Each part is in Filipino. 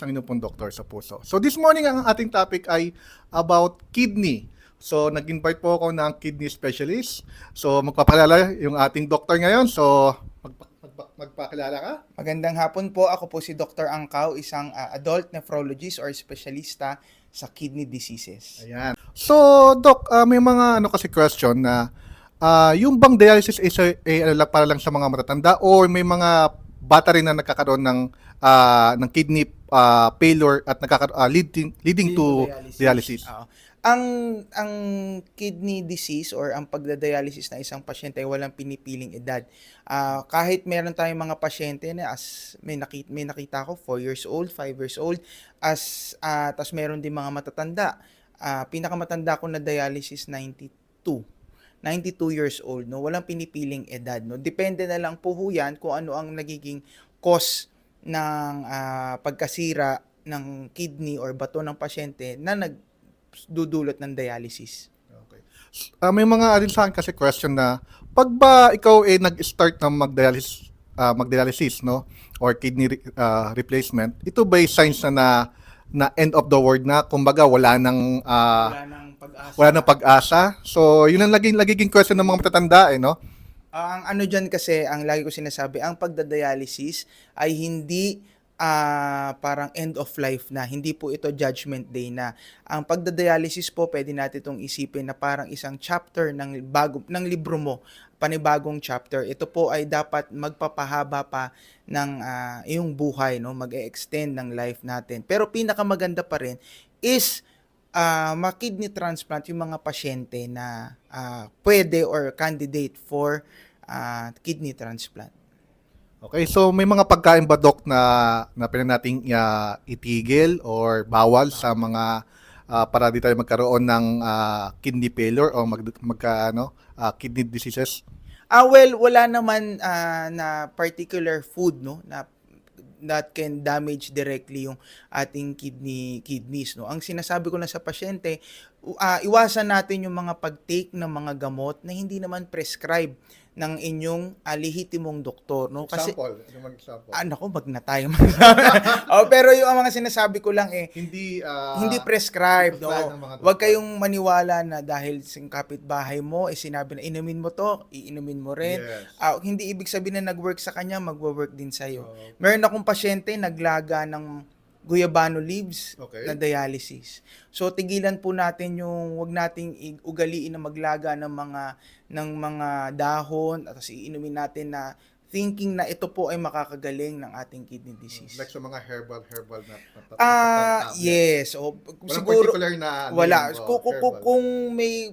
ng inyong pong doktor sa puso. So this morning ang ating topic ay about kidney. So nag-invite po ako ng kidney specialist. So magpapakilala yung ating doktor ngayon. So magpakilala ka? Magandang hapon po. Ako po si Dr. Angkaw, isang adult nephrologist or espesyalista sa kidney diseases. Ayan. So Doc, may mga kasi question na yung bang dialysis is para lang sa mga matatanda or may mga bata rin na nagkakaroon ng kidney failure at leading to dialysis. Oo. Ang kidney disease or ang pagdadialysis ng isang pasyente ay walang pinipiling edad. Kahit meron tayong mga pasyente na may nakita ko 4 years old, 5 years old, tas meron din mga matatanda. Pinakamatanda ko na dialysis 92 years old, no? Walang pinipiling edad, no? Depende na lang po yan kung ano ang nagiging cause ng pagkasira ng kidney or bato ng pasyente na nagdudulot ng dialysis. Okay. May mga sa akin kasi question na pag ba ikaw nag-start ng magdialysis, no, or kidney replacement, ito ba signs na end of the world na, kumbaga wala nang Wala nang pag-asa? pag-asa. So yun ang laging question ng mga matatanda, no? Ang ano dyan kasi, ang lagi ko sinasabi, ang pagdadialysis ay hindi parang end of life na. Hindi po ito judgment day na. Ang pagdadialysis po, pwede natin itong isipin na parang isang chapter ng libro mo, panibagong chapter. Ito po ay dapat magpapahaba pa ng iyong buhay, no? Mag-extend ng life natin. Pero pinakamaganda pa rin is ma-kidney transplant yung mga pasyente na pwede or candidate for kidney transplant. Okay, so may mga pagkain ba, Doc, na pwede nating itigil or bawal sa mga para di tayo magkaroon ng kidney failure o kidney diseases? Well, wala naman na particular food, no, na that can damage directly yung ating kidneys, no. Ang sinasabi ko na sa pasyente, iwasan natin yung mga pag-take ng mga gamot na hindi naman prescribe ng inyong lehitimong doktor, no. Kasi Example. naku, wag na tayo pero yung mga sinasabi ko lang hindi prescribed, no. Wag kayong maniwala na dahil sing kapitbahay mo sinabi na inumin mo to, iinumin mo rin. Yes. Hindi ibig sabihin na nag-work sa kanya, magwo-work din sa iyo. Meron akong pasyente naglaga ng guyabano leaves na dialysis. So tigilan po natin wag nating ugaliin na maglaga ng mga dahon at iinumin natin na thinking na ito po ay makakagaling ng ating kidney disease. Like sa mga herbal na Yes. Walang Siguro particular na wala. herbal. Kung may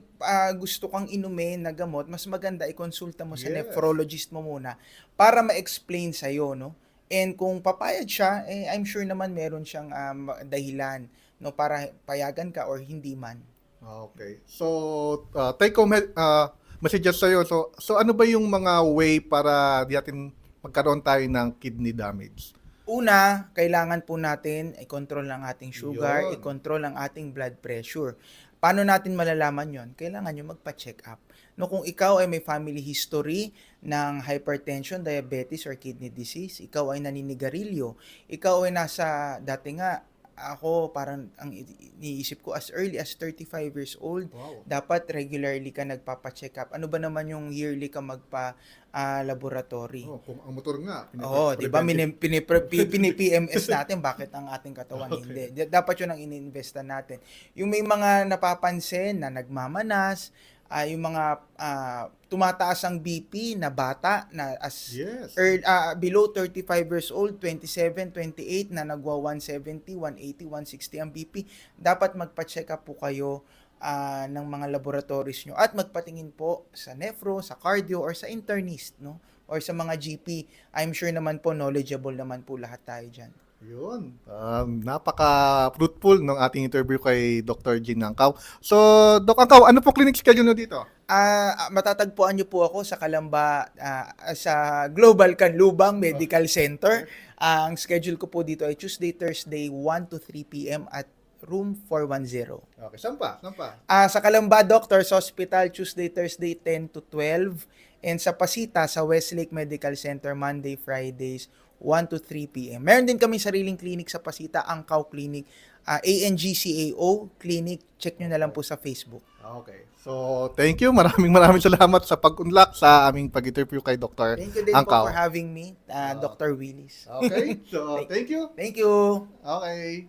gusto kang inumin na gamot, mas maganda ikonsulta mo sa Yes. nephrologist mo muna para ma-explain sa'yo, no? And kung papayag siya, I'm sure naman meron siyang dahilan, no, para payagan ka or hindi man. Okay. So, take home messages sa'yo. So ano ba yung mga way para di natin magkaroon tayo ng kidney damage? Una, kailangan po natin i-control ang ating sugar, Yun. i-control ang ating blood pressure. Paano natin malalaman yon? Kailangan nyo magpa-check up. No, kung ikaw ay may family history ng hypertension, diabetes, or kidney disease, ikaw ay naninigarilyo, ikaw ay dati nga, ako parang ang iniisip ko as early as 35 years old, Wow. dapat regularly ka nagpapa-check up. Ano ba naman yung yearly ka laboratory? Kung ang motor nga. Oo, di ba? Pini-PMS natin, bakit ang ating katawan hindi? Dapat yun ang ininvesta natin. Yung may mga napapansin na nagmamanas, yung mga tumataas ang BP na bata na Yes. below 35 years old, 27, 28 na nagwa 170, 180, 160 ang BP, dapat magpa-check up po kayo ng mga laboratories nyo at magpatingin po sa nephro, sa cardio, or sa internist, no? Or sa mga GP. I'm sure naman po knowledgeable naman po lahat tayo dyan. Yun. Napaka-fruitful ng ating interview kay Dr. Jean Angkaw. So, Doc Angkaw, ano po clinic schedule nyo dito? Matatagpuan nyo po ako sa Calamba, sa Global Canlubang Medical Center. Ang schedule ko po dito ay Tuesday, Thursday, 1 to 3 p.m. at room 410. Okay, saan pa? Sa Calamba Doctors Hospital, Tuesday, Thursday, 10 to 12. And sa Pasita, sa Westlake Medical Center, Monday, Fridays, 1 to 3 p.m. Meron din kami sariling clinic sa Pasita, Angkaw Clinic, ANGCAO Clinic. Check nyo na lang po sa Facebook. Okay. So, thank you. Maraming salamat sa pag-unlock sa aming pag-interview kay Dr. Thank you din Angkaw. po for having me, Dr. Willis. Okay. So, thank you. Thank you. Okay.